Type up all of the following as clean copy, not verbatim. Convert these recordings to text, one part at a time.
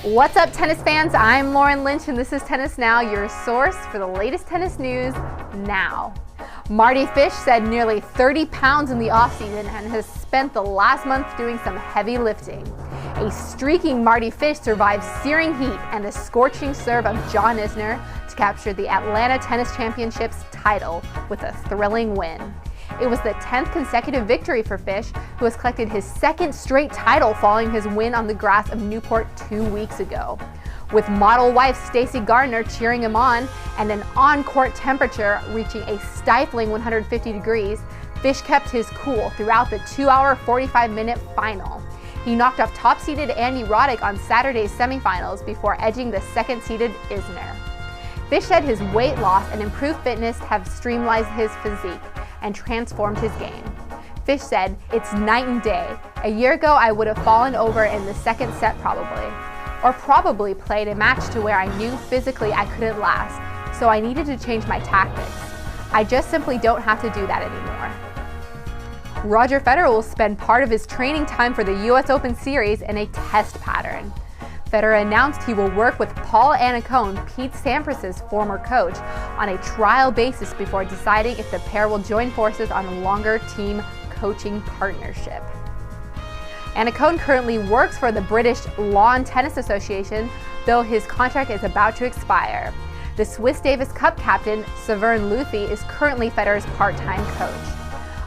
What's up, tennis fans? I'm Lauren Lynch, and this is Tennis Now, your source for the latest tennis news now. Mardy Fish shed nearly 30 pounds in the offseason and has spent the last month doing some heavy lifting. A streaking Mardy Fish survived searing heat and the scorching serve of John Isner to capture the Atlanta Tennis Championships title with a thrilling win. It was the 10th consecutive victory for Fish, who has collected his second straight title following his win on the grass of Newport 2 weeks ago. With model wife Stacey Gardner cheering him on and an on-court temperature reaching a stifling 150 degrees, Fish kept his cool throughout the 2-hour, 45-minute final. He knocked off top-seeded Andy Roddick on Saturday's semifinals before edging the second-seeded Isner. Fish said his weight loss and improved fitness have streamlined his physique and transformed his game. Fish said, "It's night and day. A year ago I would have fallen over in the second set probably played a match to where I knew physically I couldn't last, so I needed to change my tactics. I just simply don't have to do that anymore." Roger Federer will spend part of his training time for the US Open Series in a test pattern. Federer announced he will work with Paul Annacone, Pete Sampras's former coach, on a trial basis before deciding if the pair will join forces on a longer team coaching partnership. Annacone currently works for the British Lawn Tennis Association, though his contract is about to expire. The Swiss Davis Cup captain, Severn Luthi, is currently Federer's part-time coach.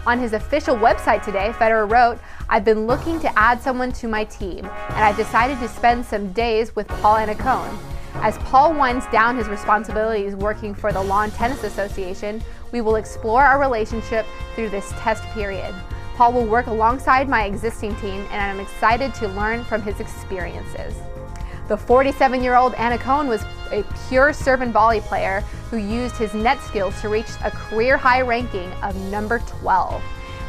On his official website today, Federer wrote, "I've been looking to add someone to my team, and I've decided to spend some days with Paul Annacone. As Paul winds down his responsibilities working for the Lawn Tennis Association, we will explore our relationship through this test period. Paul will work alongside my existing team, and I'm excited to learn from his experiences." The 47-year-old Annacone was a pure serve and volley player who used his net skills to reach a career-high ranking of number 12.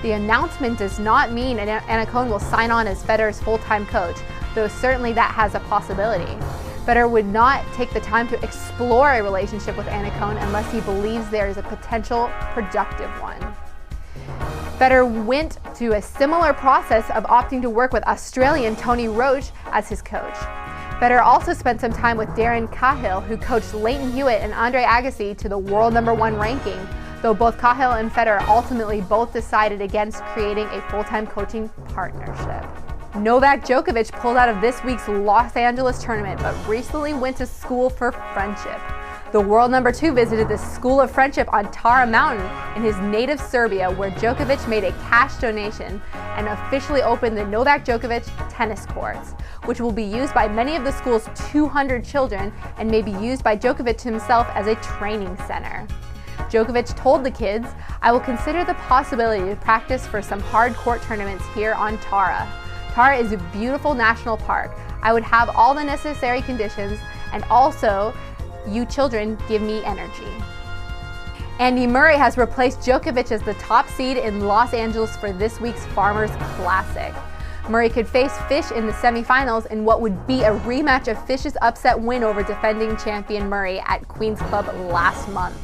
The announcement does not mean Annacone will sign on as Federer's full-time coach, though certainly that has a possibility. Federer would not take the time to explore a relationship with Annacone unless he believes there is a potential productive one. Federer went through a similar process of opting to work with Australian Tony Roche as his coach. Federer also spent some time with Darren Cahill, who coached Leighton Hewitt and Andre Agassi to the world #1 ranking, though both Cahill and Federer ultimately both decided against creating a full-time coaching partnership. Novak Djokovic pulled out of this week's Los Angeles tournament, but recently went to school for friendship. The world #2 visited the School of Friendship on Tara Mountain in his native Serbia, where Djokovic made a cash donation and officially opened the Novak Djokovic Tennis Courts, which will be used by many of the school's 200 children and may be used by Djokovic himself as a training center. Djokovic told the kids, "I will consider the possibility to practice for some hard court tournaments here on Tara. Tara is a beautiful national park. I would have all the necessary conditions, and also you children give me energy." Andy Murray has replaced Djokovic as the top seed in Los Angeles for this week's Farmers Classic. Murray could face Fish in the semifinals in what would be a rematch of Fish's upset win over defending champion Murray at Queen's Club last month.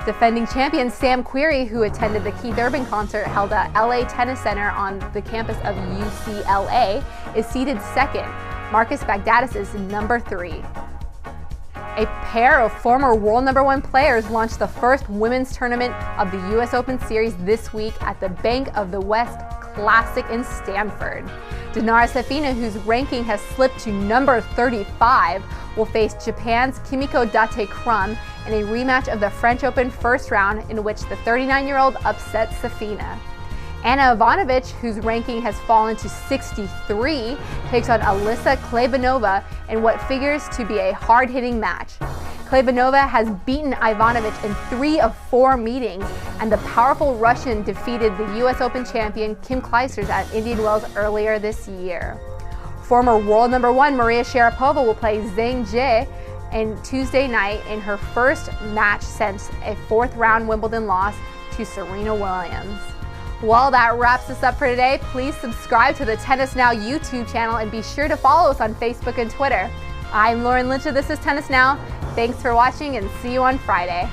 Defending champion Sam Querrey, who attended the Keith Urban concert held at LA Tennis Center on the campus of UCLA, is seeded second. Marcus Bagdatis is number 3. A pair of former world #1 players launched the first women's tournament of the US Open Series this week at the Bank of the West Classic in Stanford. Dinara Safina, whose ranking has slipped to number 35, will face Japan's Kimiko Date Krumm in a rematch of the French Open first round, in which the 39-year-old upset Safina. Ivanovic, whose ranking has fallen to 63, takes on Alisa Kleybanova in what figures to be a hard-hitting match. Kleybanova has beaten Ivanovic in 3 of 4 meetings, and the powerful Russian defeated the US Open champion Kim Clijsters at Indian Wells earlier this year. Former world #1 Maria Sharapova will play Zheng Jie on Tuesday night in her first match since a 4th-round Wimbledon loss to Serena Williams. Well, that wraps us up for today. Please subscribe to the Tennis Now YouTube channel and be sure to follow us on Facebook and Twitter. I'm Lauren Lynch, and this is Tennis Now. Thanks for watching, and see you on Friday.